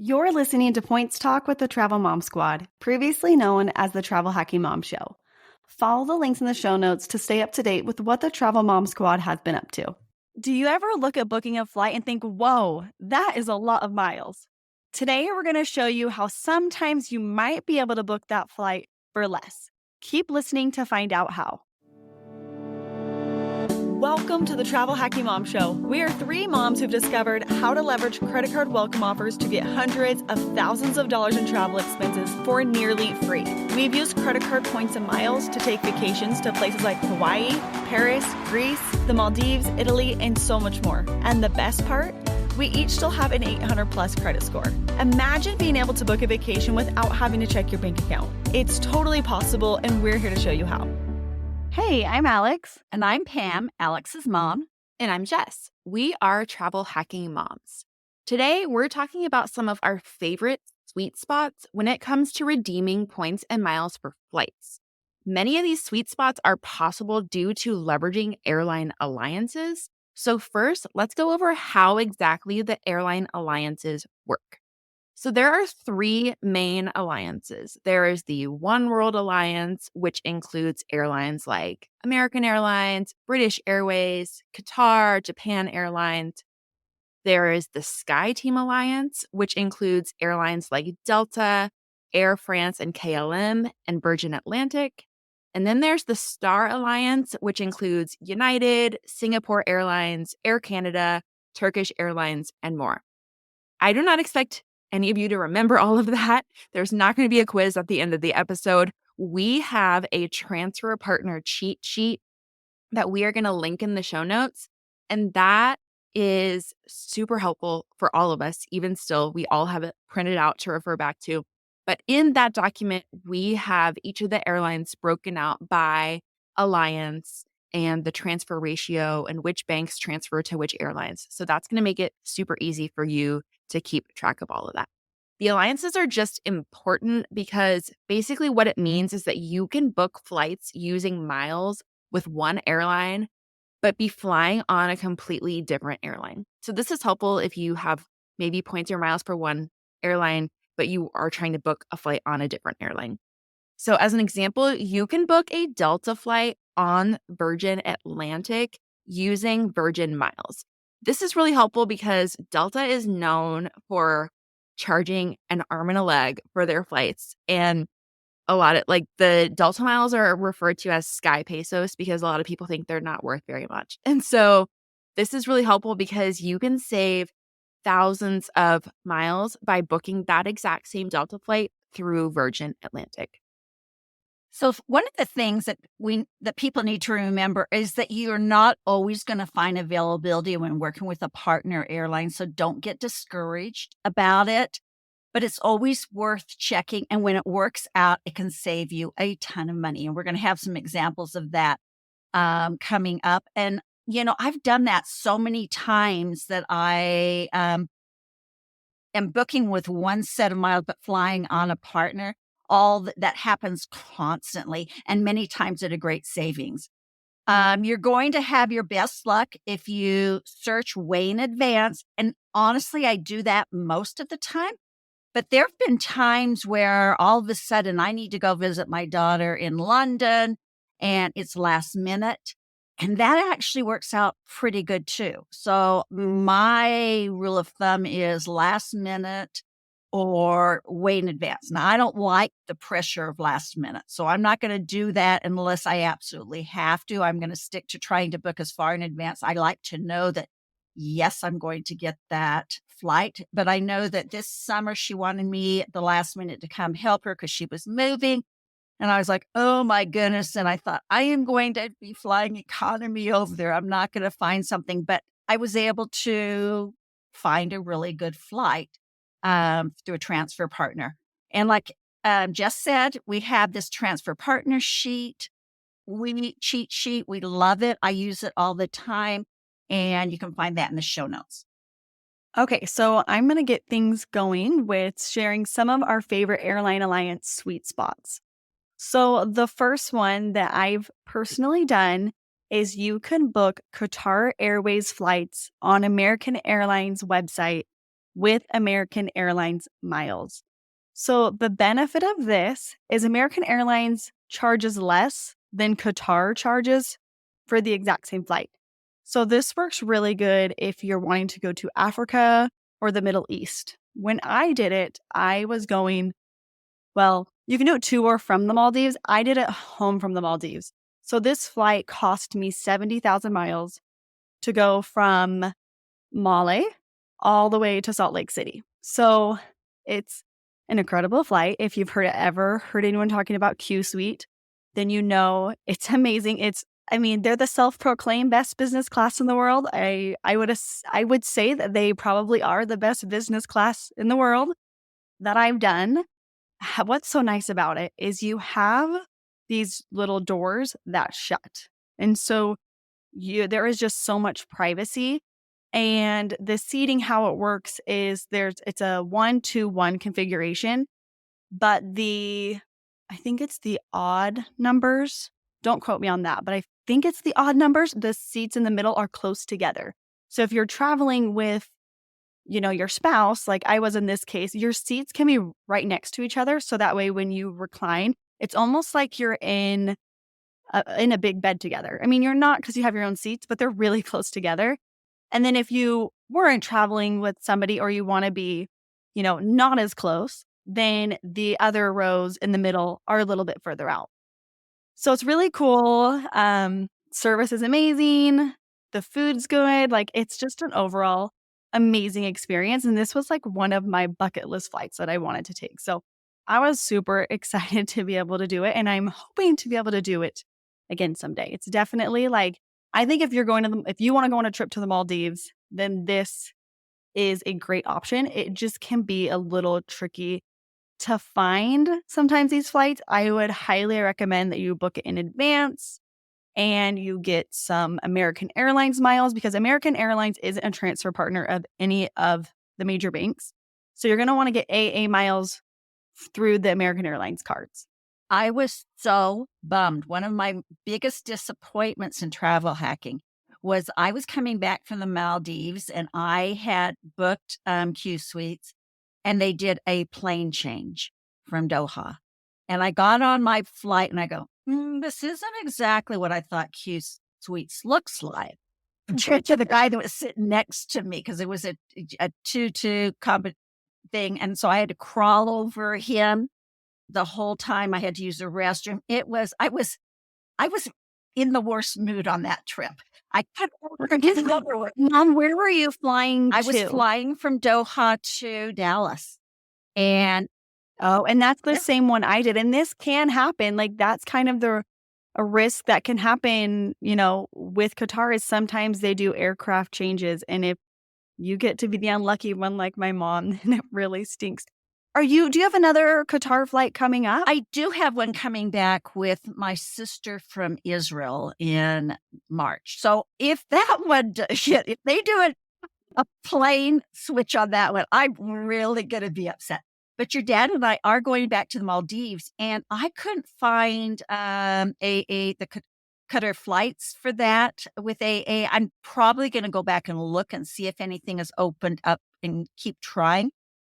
You're listening to Points Talk with the Travel Mom Squad, previously known as the Travel Hacking Mom Show. Follow the links in the show notes to stay up to date with what the Travel Mom Squad has been up to. Do you ever look at booking a flight and think, whoa, that is a lot of miles? Today, we're going to show you how sometimes you might be able to book that flight for less. Keep listening to find out how. Welcome to the Travel Hacking Mom Show. We are three moms who've discovered how to leverage credit card welcome offers to get hundreds of thousands of dollars in travel expenses for nearly free. We've used credit card points and miles to take vacations to places like Hawaii, Paris, Greece, the Maldives, Italy, and so much more. And the best part? We each still have an 800 plus credit score. Imagine being able to book a vacation without having to check your bank account. It's totally possible, and we're here to show you how. Hey, I'm Alex. And I'm Pam, Alex's mom. And I'm Jess. We are travel hacking moms. Today, we're talking about some of our favorite sweet spots when it comes to redeeming points and miles for flights. Many of these sweet spots are possible due to leveraging airline alliances. So first, let's go over how exactly the airline alliances work. So there are three main alliances. There is the One World Alliance, which includes airlines like American Airlines, British Airways, Qatar, Japan Airlines. There is the SkyTeam Alliance, which includes airlines like Delta, Air France and KLM, and Virgin Atlantic. And then there's the Star Alliance, which includes United, Singapore Airlines, Air Canada, Turkish Airlines, and more. I do not expect any of you to remember all of that. There's not going to be a quiz at the end of the episode. We have a transfer partner cheat sheet that we are going to link in the show notes. And that is super helpful for all of us. Even still, we all have it printed out to refer back to. But in that document, we have each of the airlines broken out by alliance and the transfer ratio and which banks transfer to which airlines. So that's going to make it super easy for you to keep track of all of that. The alliances are just important because basically what it means is that you can book flights using miles with one airline, but be flying on a completely different airline. So this is helpful if you have maybe points or miles for one airline, but you are trying to book a flight on a different airline. So as an example, you can book a Delta flight on Virgin Atlantic using Virgin Miles. This is really helpful because Delta is known for charging an arm and a leg for their flights. And a lot of the Delta miles are referred to as sky pesos because a lot of people think they're not worth very much. And so this is really helpful because you can save thousands of miles by booking that exact same Delta flight through Virgin Atlantic. So one of the things that people need to remember is that you're not always going to find availability when working with a partner airline. So don't get discouraged about it, but it's always worth checking. And when it works out, it can save you a ton of money. And we're going to have some examples of that coming up. And, I've done that so many times that I am booking with one set of miles, but flying on a partner. All that happens constantly and many times at a great savings. You're going to have your best luck if you search way in advance. And honestly, I do that most of the time. But there have been times where all of a sudden I need to go visit my daughter in London and it's last minute. And that actually works out pretty good too. So my rule of thumb is last minute or way in advance. Now, I don't like the pressure of last minute, so I'm not going to do that unless I absolutely have to. I'm going to stick to trying to book as far in advance. I like to know that, yes, I'm going to get that flight, but I know that this summer she wanted me at the last minute to come help her because she was moving. And I was like, oh my goodness. And I thought, I am going to be flying economy over there. I'm not going to find something, but I was able to find a really good flight through a transfer partner. And like Jess said, we have this transfer partner cheat sheet. We love it. I use it all the time. And you can find that in the show notes. Okay, so I'm going to get things going with sharing some of our favorite Airline Alliance sweet spots. So the first one that I've personally done is you can book Qatar Airways flights on American Airlines website with American Airlines miles. So the benefit of this is American Airlines charges less than Qatar charges for the exact same flight. So this works really good if you're wanting to go to Africa or the Middle East. When I did it, I was going, well, you can do it to or from the Maldives. I did it home from the Maldives. So this flight cost me 70,000 miles to go from Male all the way to Salt Lake City. So it's an incredible flight. If you've ever heard anyone talking about Qsuite, then you know it's amazing. They're the self-proclaimed best business class in the world. I would say that they probably are the best business class in the world that I've done. What's so nice about it is you have these little doors that shut. And so there is just so much privacy. And the seating, how it works is it's a 1-to-1 configuration, but I think it's the odd numbers. Don't quote me on that, but I think it's the odd numbers. The seats in the middle are close together. So if you're traveling with, your spouse, like I was in this case, your seats can be right next to each other. So that way, when you recline, it's almost like you're in a big bed together. I mean, you're not because you have your own seats, but they're really close together. And then if you weren't traveling with somebody or you want to be, not as close, then the other rows in the middle are a little bit further out. So it's really cool. Service is amazing. The food's good. Like it's just an overall amazing experience. And this was like one of my bucket list flights that I wanted to take. So I was super excited to be able to do it. And I'm hoping to be able to do it again someday. It's definitely like, I think if you want to go on a trip to the Maldives, then this is a great option. It just can be a little tricky to find sometimes these flights. I would highly recommend that you book it in advance and you get some American Airlines miles because American Airlines isn't a transfer partner of any of the major banks. So you're going to want to get AA miles through the American Airlines cards. I was so bummed. One of my biggest disappointments in travel hacking was I was coming back from the Maldives and I had booked Qsuites and they did a plane change from Doha. And I got on my flight and I go, this isn't exactly what I thought Qsuites looks like. Compared to the guy that was sitting next to me because it was a 2-2 combat thing. And so I had to crawl over him. The whole time I had to use the restroom. I was in the worst mood on that trip. I couldn't remember. Mom, where were you flying to? I was flying from Doha to Dallas. And that's the same one I did. And this can happen. Like that's kind of a risk that can happen, with Qatar is sometimes they do aircraft changes. And if you get to be the unlucky one like my mom, then it really stinks. Do you have another Qatar flight coming up? I do have one coming back with my sister from Israel in March. So if that one, if they do a plane switch on that one, I'm really going to be upset. But your dad and I are going back to the Maldives, and I couldn't find the Qatar flights for that with AA. I'm probably going to go back and look and see if anything has opened up and keep trying.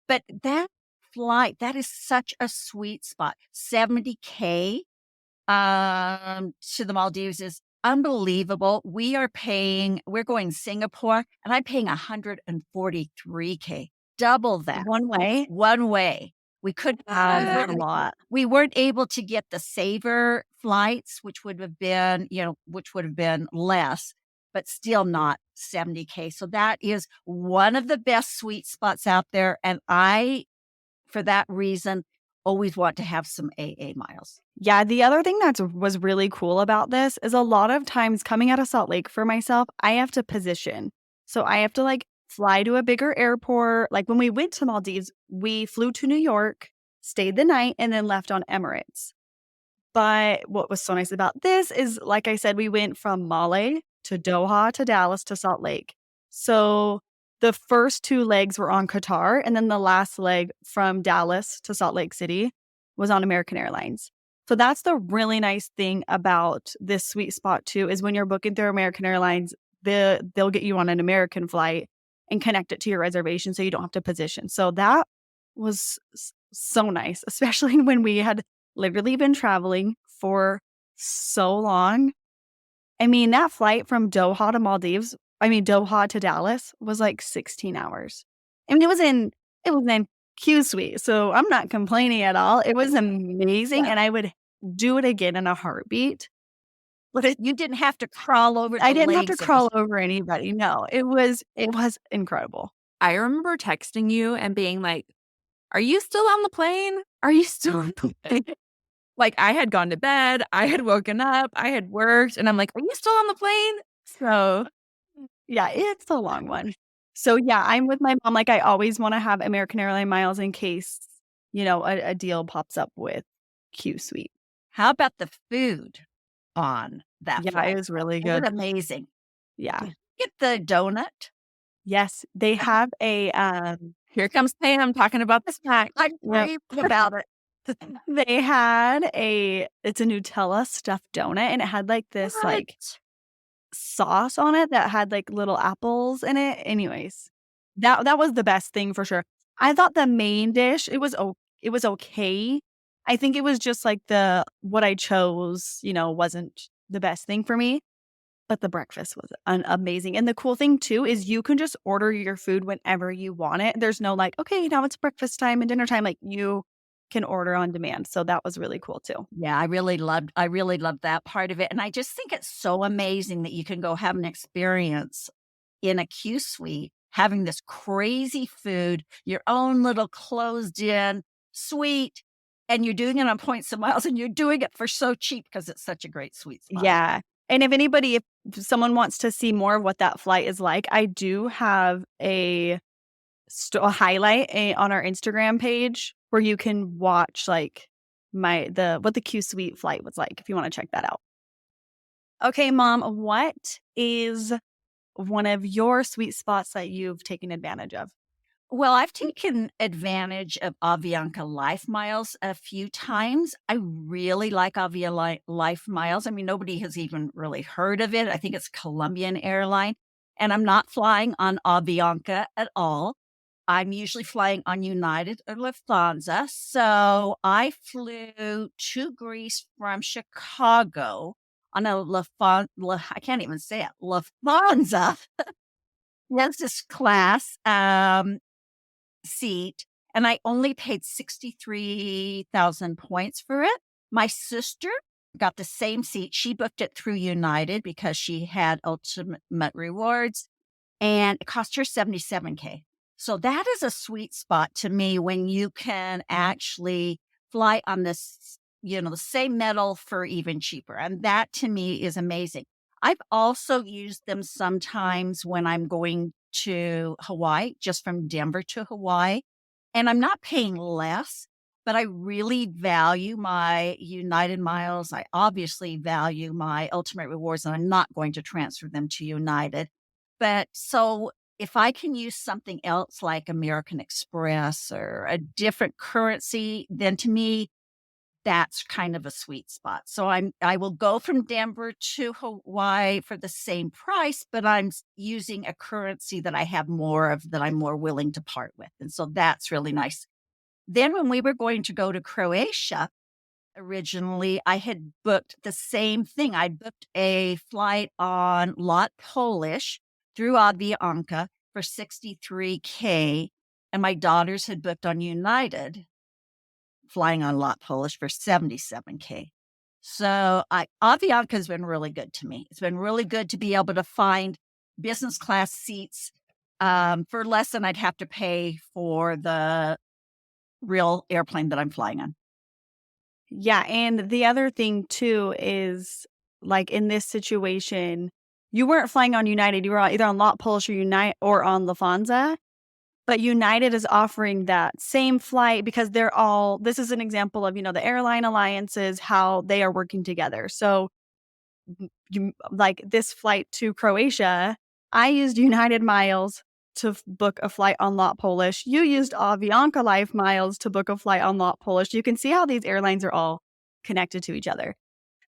But that flight, that is such a sweet spot. $70K to the Maldives is unbelievable. We're going Singapore, and I'm paying $143K, double that. One way. We couldn't a lot. We weren't able to get the saver flights, which would have been less, but still not $70K. So that is one of the best sweet spots out there. And I, for that reason, always want to have some AA miles. Yeah, the other thing that was really cool about this is a lot of times coming out of Salt Lake for myself, I have to position. So I have to fly to a bigger airport. Like when we went to Maldives, we flew to New York, stayed the night, and then left on Emirates. But what was so nice about this is, like I said, we went from Male to Doha to Dallas to Salt Lake. So the first 2 legs were on Qatar, and then the last leg from Dallas to Salt Lake City was on American Airlines. So that's the really nice thing about this sweet spot too, is when you're booking through American Airlines, they'll get you on an American flight. and connect it to your reservation so you don't have to position. So that was so nice, especially when we had literally been traveling for so long. I mean, that flight from Doha to Dallas was like 16 hours. I mean, it was in Qsuite, so I'm not complaining at all. It was amazing, and I would do it again in a heartbeat. But you didn't have to crawl over the I didn't have to legs of crawl over anybody. No, it was incredible. I remember texting you and being like, "Are you still on the plane? Are you still on the plane?" Like, I had gone to bed, I had woken up, I had worked, and I'm like, "Are you still on the plane?" So, Yeah, it's a long one. So, yeah, I'm with my mom, like, I always wanna have American Airline miles in case, a deal pops up with Qsuite. How about the food on that Yeah, flight? it was really It was good. amazing. Yeah. Get the donut. Yes, they have a, here comes Pam talking about the snack. I'm Yep. raving about it. They had it's a Nutella stuffed donut, and it had, like, this, like, What? sauce on it that had, like, little apples in it. Anyways, that was the best thing for sure. I thought the main dish, it was okay. I think it was just, like, what I chose, wasn't the best thing for me, but the breakfast was amazing, and the cool thing too is you can just order your food whenever you want it. There's no, like, "Okay, now it's breakfast time and dinner time," like, you can order on demand, so that was really cool too. Yeah, I really loved that part of it, and I just think it's so amazing that you can go have an experience in a Qsuite, having this crazy food, your own little closed-in suite, and you're doing it on points and miles, and you're doing it for so cheap because it's such a great sweet spot. Yeah, and if someone wants to see more of what that flight is like, I do have a highlight, on our Instagram page where you can watch, like, what the Qsuite flight was like, if you wanna check that out. Okay, Mom, what is one of your sweet spots that you've taken advantage of? Well, I've taken advantage of Avianca Life Miles a few times. I really like Life Miles. I mean, nobody has even really heard of it. I think it's Colombian Airline, and I'm not flying on Avianca at all. I'm usually flying on United or Lufthansa. So I flew to Greece from Chicago on a I can't even say it, Lufthansa business class seat, and I only paid 63,000 points for it. My sister got the same seat. She booked it through United because she had ultimate rewards, and it cost her 77K. So that is a sweet spot to me when you can actually fly on this, the same metal for even cheaper. And that to me is amazing. I've also used them sometimes when I'm going to Hawaii, just from Denver to Hawaii. And I'm not paying less, but I really value my United miles. I obviously value my Ultimate Rewards, and I'm not going to transfer them to United. But so if I can use something else like American Express or a different currency, then to me, that's kind of a sweet spot. So I will go from Denver to Hawaii for the same price, but I'm using a currency that I have more of, that I'm more willing to part with. And so that's really nice. Then when we were going to go to Croatia, originally I had booked the same thing. I booked a flight on Lot Polish through Avianca for 63K, and my daughters had booked on United flying on Lot Polish for 77K. So Avianca has been really good to me. It's been really good to be able to find business class seats for less than I'd have to pay for the real airplane that I'm flying on. Yeah, and the other thing too is, like, in this situation, you weren't flying on United, you were either on Lot Polish or on Lufthansa, but United is offering that same flight because this is an example of, the airline alliances, how they are working together. So, like this flight to Croatia, I used United Miles to book a flight on Lot Polish. You used Avianca Life Miles to book a flight on Lot Polish. You can see how these airlines are all connected to each other.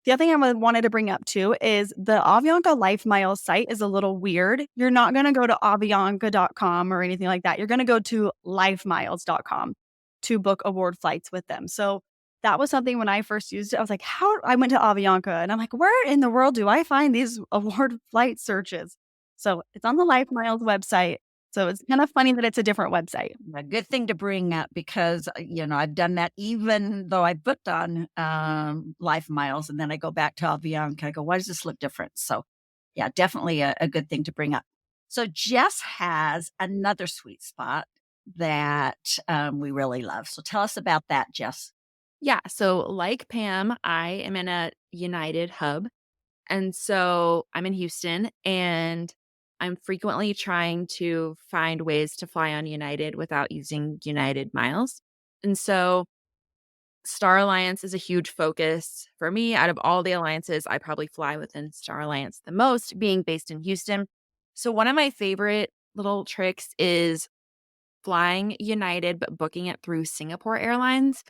The other thing I wanted to bring up too is the Avianca Life Miles site is a little weird. You're not going to go to avianca.com or anything like that. You're going to go to lifemiles.com to book award flights with them. So that was something when I first used it, I was like, I went to Avianca and I'm like, where in the world do I find these award flight searches? So it's on the Life Miles website. So it's kind of funny that it's a different website. A good thing to bring up because, I've done that even though I booked on Life Miles and then I go back to Avianca. I go, why does this look different? So yeah, definitely a good thing to bring up. So Jess has another sweet spot that we really love. So tell us about that, Jess. Yeah. So, like Pam, I am in a United hub. And so I'm in Houston and I'm frequently trying to find ways to fly on United without using United miles. And so Star Alliance is a huge focus for me. Out of all the alliances, I probably fly within Star Alliance the most, being based in Houston. So, one of my favorite little tricks is flying United, but booking it through Singapore Airlines.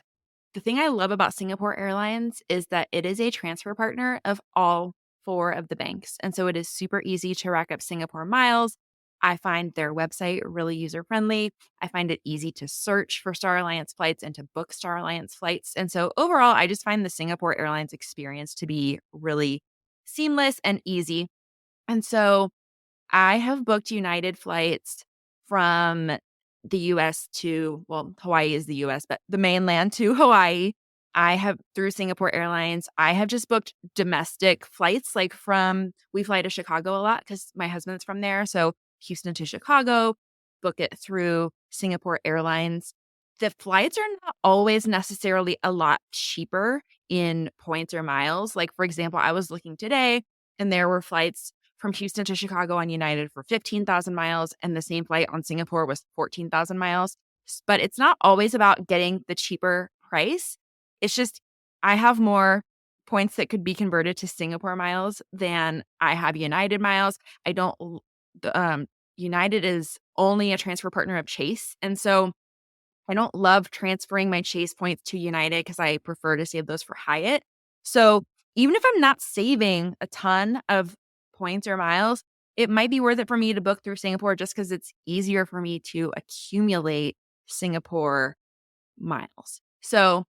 The thing I love about Singapore Airlines is that it is a transfer partner of all four of the banks. And so it is super easy to rack up Singapore miles. I find their website really user friendly. I find it easy to search for Star Alliance flights and to book Star Alliance flights. And so overall, I just find the Singapore Airlines experience to be really seamless and easy. And so I have booked United flights from the US to, well, Hawaii is the US, but the mainland to Hawaii. I have through Singapore Airlines. I have just booked domestic flights, like we fly to Chicago a lot because my husband's from there. So Houston to Chicago, book it through Singapore Airlines. The flights are not always necessarily a lot cheaper in points or miles. Like, for example, I was looking today and there were flights from Houston to Chicago on United for 15,000 miles, and the same flight on Singapore was 14,000 miles. But it's not always about getting the cheaper price. It's just I have more points that could be converted to Singapore miles than I have United miles. I don't, United is only a transfer partner of Chase. And so I don't love transferring my Chase points to United because I prefer to save those for Hyatt. So even if I'm not saving a ton of points or miles, it might be worth it for me to book through Singapore just because it's easier for me to accumulate Singapore miles. So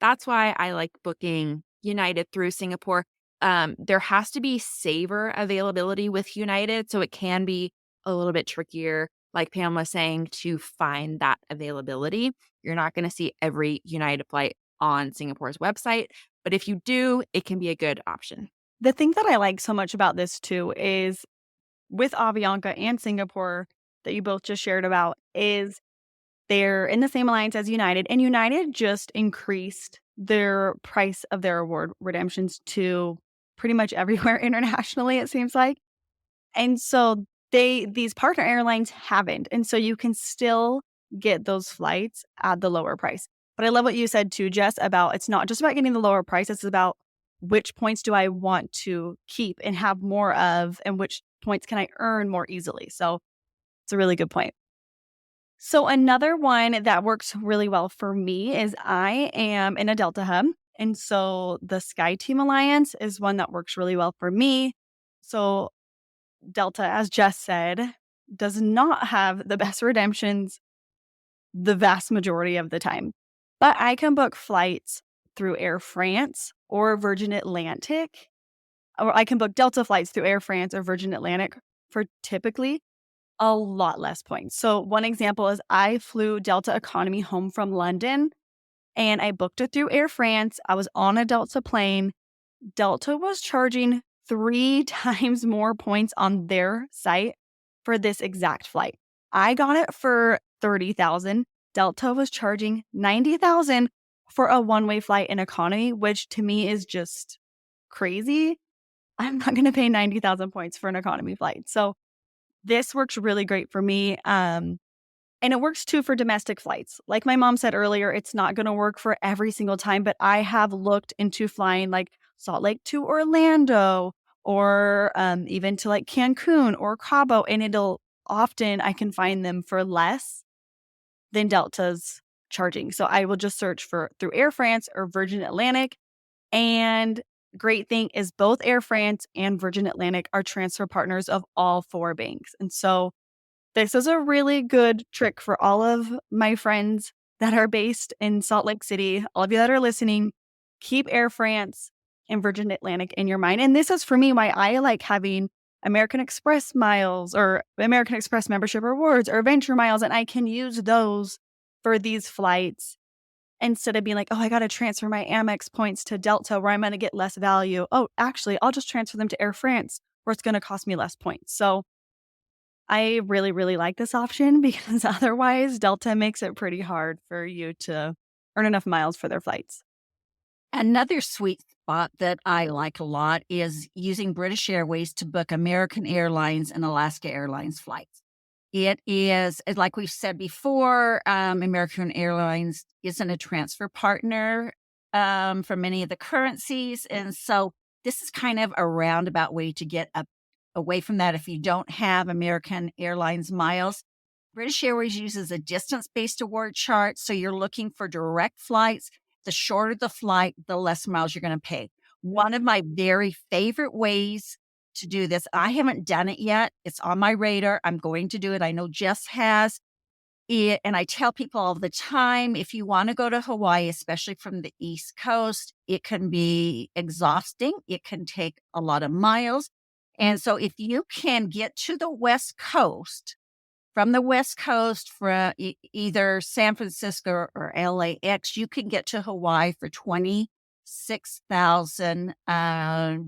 that's why I like booking United through Singapore. There has to be saver availability with United, so it can be a little bit trickier, like Pam was saying, to find that availability. You're not going to see every United flight on Singapore's website, but if you do, it can be a good option. The thing that I like so much about this too is with Avianca and Singapore that you both just shared about is they're in the same alliance as United, and United just increased their price of their award redemptions to pretty much everywhere internationally, it seems like. And so these partner airlines haven't. And so you can still get those flights at the lower price. But I love what you said too, Jess, about it's not just about getting the lower price, it's about which points do I want to keep and have more of, and which points can I earn more easily. So it's a really good point. So another one that works really well for me is I am in a Delta hub. And so the SkyTeam Alliance is one that works really well for me. So Delta, as Jess said, does not have the best redemptions the vast majority of the time. But I can book flights through Air France or Virgin Atlantic, or I can book Delta flights through Air France or Virgin Atlantic for typically a lot less points. So one example is I flew Delta Economy home from London and I booked it through Air France. I was on a Delta plane. Delta was charging 3 times more points on their site for this exact flight. I got it for 30,000. Delta was charging 90,000 for a one-way flight in economy, which to me is just crazy. I'm not going to pay 90,000 points for an economy flight. So this works really great for me. And it works too for domestic flights. Like my mom said earlier, it's not going to work for every single time, but I have looked into flying like Salt Lake to Orlando or even to like Cancun or Cabo, and I can find them for less than Delta's charging. So I will just search through Air France or Virgin Atlantic, and great thing is both Air France and Virgin Atlantic are transfer partners of all 4 banks. And so this is a really good trick for all of my friends that are based in Salt Lake City. All of you that are listening, keep Air France and Virgin Atlantic in your mind. And this is for me why I like having American Express miles or American Express membership rewards or Venture miles. And I can use those for these flights instead of being like, oh, I got to transfer my Amex points to Delta where I'm going to get less value. Oh, actually, I'll just transfer them to Air France where it's going to cost me less points. So I really, really like this option because otherwise Delta makes it pretty hard for you to earn enough miles for their flights. Another sweet spot that I like a lot is using British Airways to book American Airlines and Alaska Airlines flights. It is, like we've said before, American Airlines isn't a transfer partner for many of the currencies. And so this is kind of a roundabout way to get away from that if you don't have American Airlines miles. British Airways uses a distance-based award chart, so you're looking for direct flights. The shorter the flight, the less miles you're going to pay. One of my very favorite ways to do this, I haven't done it yet. It's on my radar. I'm going to do it. I know Jess has. And I tell people all the time, if you want to go to Hawaii, especially from the East Coast, it can be exhausting. It can take a lot of miles. And so if you can get to the West Coast, from the West Coast, from either San Francisco or LAX, you can get to Hawaii for 26,000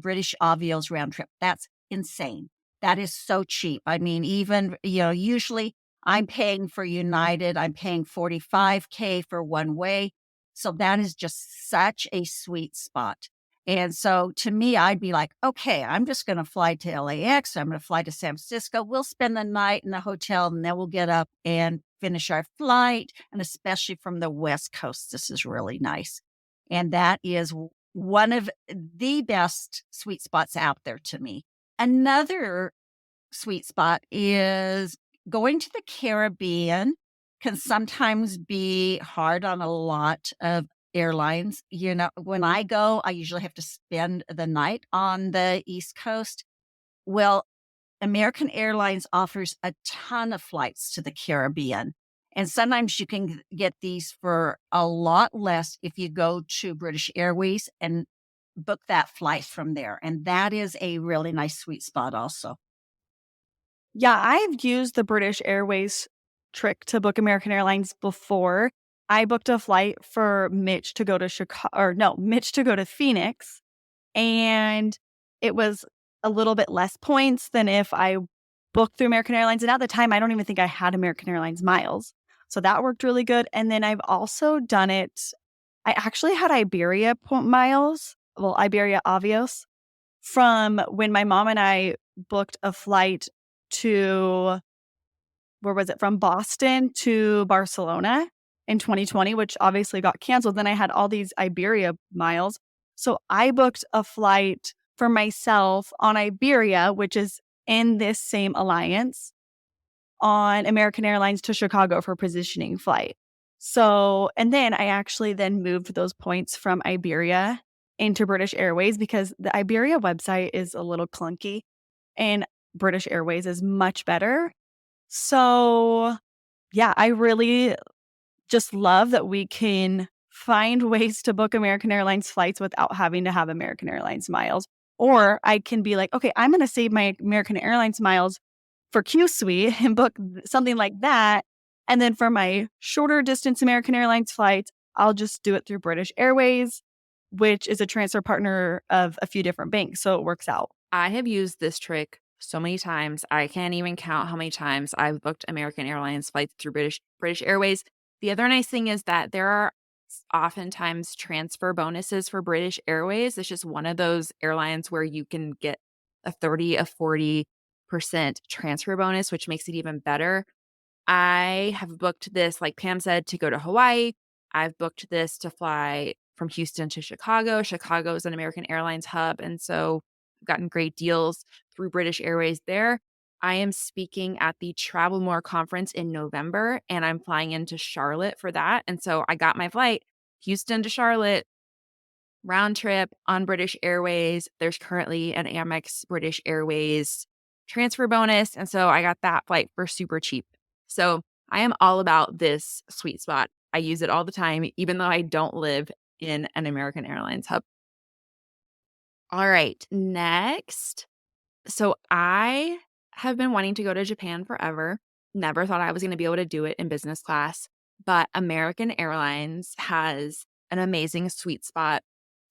British Avios round trip. That's insane. That is so cheap. I mean, even, usually I'm paying for United, I'm paying $45K for one way. So that is just such a sweet spot. And so to me, I'd be like, okay, I'm just going to fly to LAX. I'm going to fly to San Francisco. We'll spend the night in the hotel and then we'll get up and finish our flight. And especially from the West Coast, this is really nice. And that is one of the best sweet spots out there to me. Another sweet spot is going to the Caribbean can sometimes be hard on a lot of airlines. When I go, I usually have to spend the night on the East Coast. Well, American Airlines offers a ton of flights to the Caribbean. And sometimes you can get these for a lot less if you go to British Airways and book that flight from there. And that is a really nice sweet spot also. Yeah, I've used the British Airways trick to book American Airlines before. I booked a flight for Mitch to go to Mitch to go to Phoenix, and it was a little bit less points than if I booked through American Airlines. And at the time, I don't even think I had American Airlines miles. So that worked really good. And then I've also done it. I actually had Iberia miles, Iberia Avios, from when my mom and I booked a flight to, where was it, from Boston to Barcelona in 2020, which obviously got canceled. Then I had all these Iberia miles. So I booked a flight for myself on Iberia, which is in this same alliance, on American Airlines to Chicago for positioning flight. So, and then I actually then moved those points from Iberia into British Airways because the Iberia website is a little clunky and British Airways is much better. So, yeah, I really just love that we can find ways to book American Airlines flights without having to have American Airlines miles. Or I can be like, okay, I'm going to save my American Airlines miles for Qsuite and book something like that. And then for my shorter distance American Airlines flights, I'll just do it through British Airways, which is a transfer partner of a few different banks. So it works out. I have used this trick so many times. I can't even count how many times I've booked American Airlines flights through British Airways. The other nice thing is that there are oftentimes transfer bonuses for British Airways. It's just one of those airlines where you can get a 30, a 40% transfer bonus, which makes it even better. I have booked this, like Pam said, to go to Hawaii. I've booked this to fly from Houston to Chicago. Chicago is an American Airlines hub, and so I've gotten great deals through British Airways there. I am speaking at the Travel More conference in November, and I'm flying into Charlotte for that. And so I got my flight, Houston to Charlotte, round trip on British Airways. There's currently an Amex British Airways transfer bonus. And so I got that flight for super cheap. So I am all about this sweet spot. I use it all the time, even though I don't live in an American Airlines hub. All right, next. So I have been wanting to go to Japan forever. Never thought I was going to be able to do it in business class, but American Airlines has an amazing sweet spot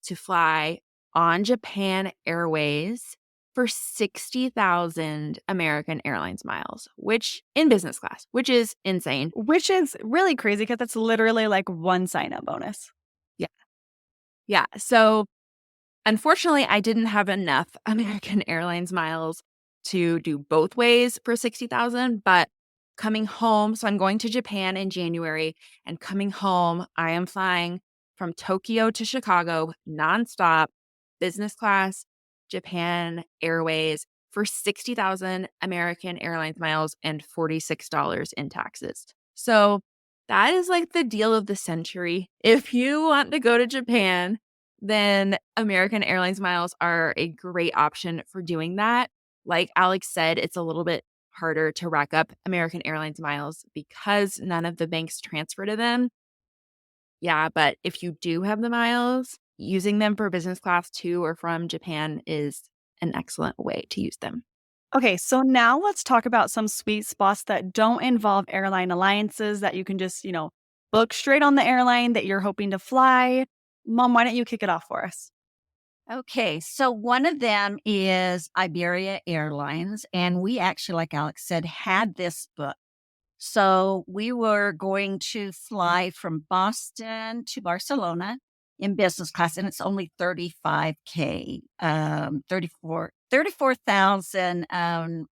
to fly on Japan Airways for 60,000 American Airlines miles, which in business class, which is insane. Which is really crazy because that's literally like one sign-up bonus. Yeah. Yeah. So unfortunately, I didn't have enough American Airlines miles to do both ways for 60,000, but coming home, so I'm going to Japan in January, and coming home, I am flying from Tokyo to Chicago nonstop, business class, Japan Airways for 60,000 American Airlines miles and $46 in taxes. So that is like the deal of the century. If you want to go to Japan, then American Airlines miles are a great option for doing that. Like Alex said, it's a little bit harder to rack up American Airlines miles because none of the banks transfer to them. Yeah, but if you do have the miles, using them for business class to or from Japan is an excellent way to use them. Okay, so now let's talk about some sweet spots that don't involve airline alliances that you can just, book straight on the airline that you're hoping to fly. Mom, why don't you kick it off for us? Okay, so one of them is Iberia Airlines. And we actually, like Alex said, had this book. So we were going to fly from Boston to Barcelona in business class, and it's only 35K, 34,000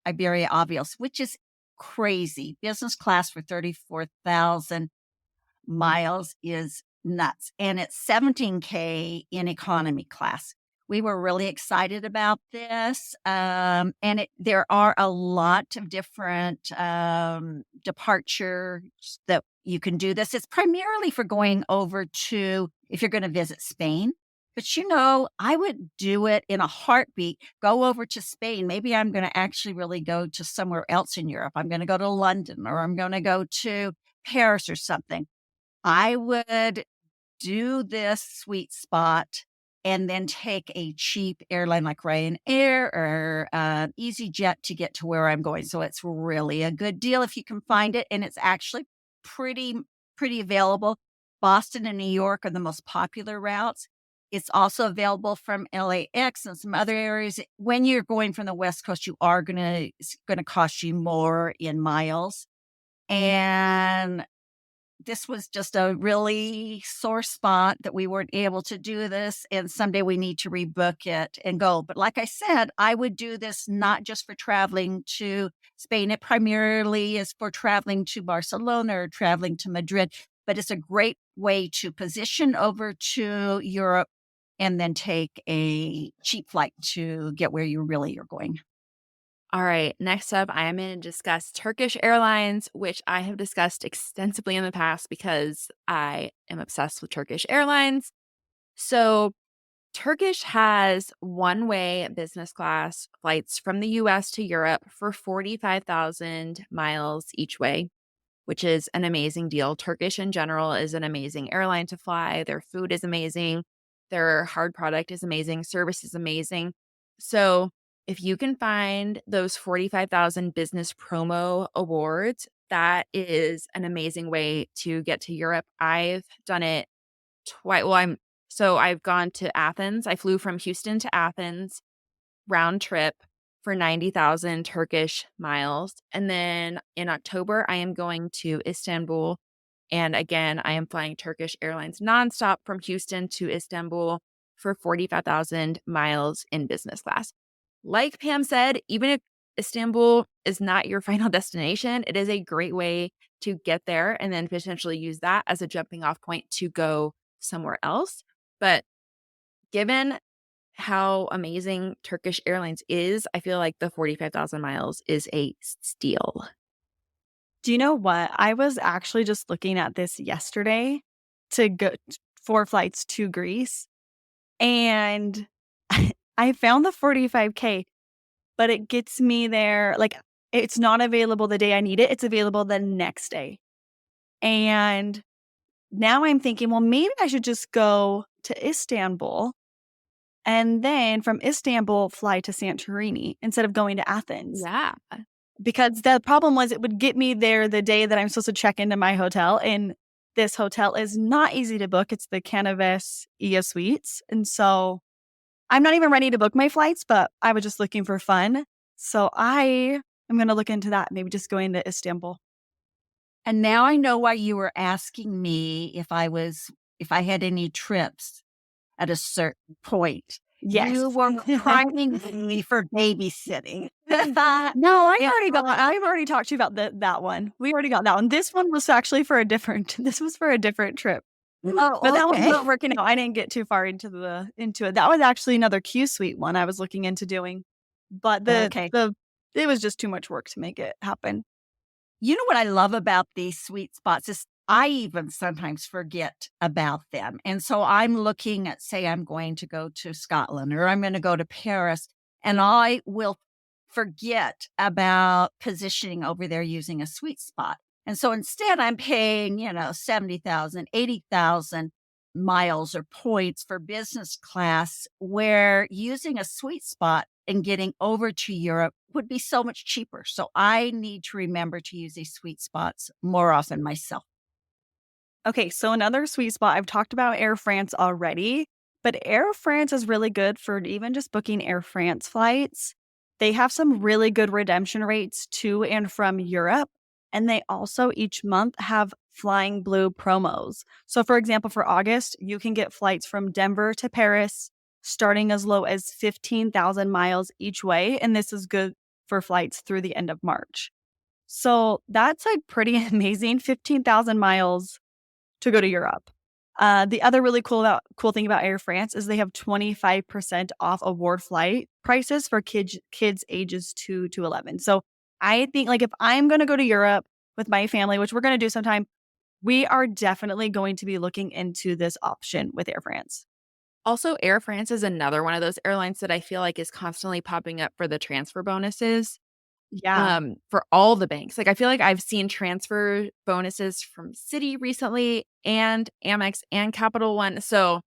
Iberia Avios, which is crazy. Business class for 34,000 miles is nuts. And it's 17K in economy class. We were really excited about this. There are a lot of different departures that you can do this. It's primarily for going over to, if you're going to visit Spain. But I would do it in a heartbeat, go over to Spain. Maybe I'm going to actually really go to somewhere else in Europe. I'm going to go to London, or I'm going to go to Paris or something. I would do this sweet spot and then take a cheap airline like Ryanair or EasyJet to get to where I'm going. So it's really a good deal if you can find it. And it's actually pretty available. Boston and New York are the most popular routes. It's also available from LAX and some other areas. When you're going from the West Coast, it's going to cost you more in miles. And this was just a really sore spot that we weren't able to do this. And someday we need to rebook it and go. But like I said, I would do this not just for traveling to Spain. It primarily is for traveling to Barcelona or traveling to Madrid. But it's a great way to position over to Europe and then take a cheap flight to get where you really are going. All right, next up, I am going to discuss Turkish Airlines, which I have discussed extensively in the past because I am obsessed with Turkish Airlines. So, Turkish has one-way business class flights from the US to Europe for 45,000 miles each way, which is an amazing deal. Turkish in general is an amazing airline to fly. Their food is amazing. Their hard product is amazing. Service is amazing. So, if you can find those 45,000 business promo awards, that is an amazing way to get to Europe. I've done it twice. I've gone to Athens. I flew from Houston to Athens round trip for 90,000 Turkish miles. And then in October, I am going to Istanbul. And again, I am flying Turkish Airlines nonstop from Houston to Istanbul for 45,000 miles in business class. Like Pam said, even if Istanbul is not your final destination, it is a great way to get there and then potentially use that as a jumping off point to go somewhere else. But given how amazing Turkish Airlines is, I feel like the 45,000 miles is a steal. Do you know what? I was actually just looking at this yesterday to go for flights to Greece. And I found the 45K, but it gets me there. Like, it's not available the day I need it. It's available the next day. And now I'm thinking, well, maybe I should just go to Istanbul and then from Istanbul fly to Santorini instead of going to Athens. Yeah. Because the problem was it would get me there the day that I'm supposed to check into my hotel. And this hotel is not easy to book. It's the Canavas Qsuite. And so I'm not even ready to book my flights, but I was just looking for fun. So I am going to look into that, maybe just going to Istanbul. And now I know why you were asking me if I had any trips at a certain point. Yes. You were priming me for babysitting. No, I've already talked to you about that one. We already got that one. This one was actually for a different trip. Oh, But that one okay. wasn't working out. I didn't get too far into it. That was actually another Qsuite one I was looking into doing. But it was just too much work to make it happen. You know what I love about these sweet spots is I even sometimes forget about them. And so I'm looking at, say, I'm going to go to Scotland or I'm going to go to Paris, and I will forget about positioning over there using a sweet spot. And so instead I'm paying, 70,000, 80,000 miles or points for business class, where using a sweet spot and getting over to Europe would be so much cheaper. So I need to remember to use these sweet spots more often myself. Okay, so another sweet spot, I've talked about Air France already, but Air France is really good for even just booking Air France flights. They have some really good redemption rates to and from Europe, and they also each month have Flying Blue promos. So for example, for August, you can get flights from Denver to Paris starting as low as 15,000 miles each way, and this is good for flights through the end of March. So that's like pretty amazing, 15,000 miles to go to Europe. The other really cool thing about Air France is they have 25% off award flight prices for kids ages 2 to 11. So I think, like, if I'm going to go to Europe with my family, which we're going to do sometime, we are definitely going to be looking into this option with Air France. Also, Air France is another one of those airlines that I feel like is constantly popping up for the transfer bonuses. Yeah. For all the banks. Like, I feel like I've seen transfer bonuses from Citi recently and Amex and Capital One. So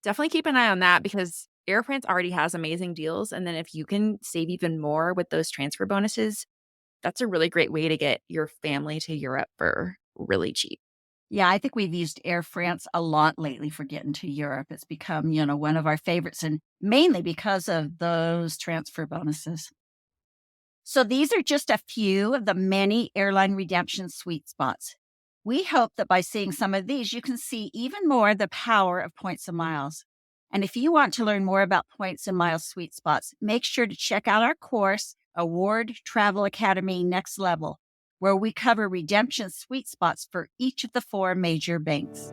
definitely keep an eye on that, because Air France already has amazing deals. And then if you can save even more with those transfer bonuses, that's a really great way to get your family to Europe for really cheap. Yeah, I think we've used Air France a lot lately for getting to Europe. It's become, one of our favorites, and mainly because of those transfer bonuses. So these are just a few of the many airline redemption sweet spots. We hope that by seeing some of these, you can see even more the power of points and miles. And if you want to learn more about points and miles sweet spots, make sure to check out our course, Award Travel Academy Next Level, where we cover redemption sweet spots for each of the 4 major banks.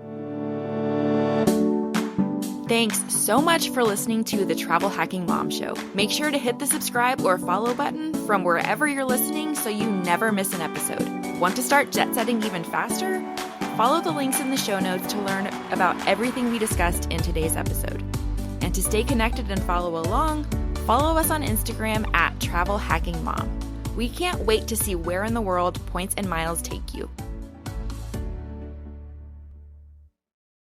Thanks so much for listening to the Travel Hacking Mom Show. Make sure to hit the subscribe or follow button from wherever you're listening so you never miss an episode. Want to start jet setting even faster? Follow the links in the show notes to learn about everything we discussed in today's episode. And to stay connected and follow along, follow us on Instagram at Travel Hacking Mom. We can't wait to see where in the world points and miles take you.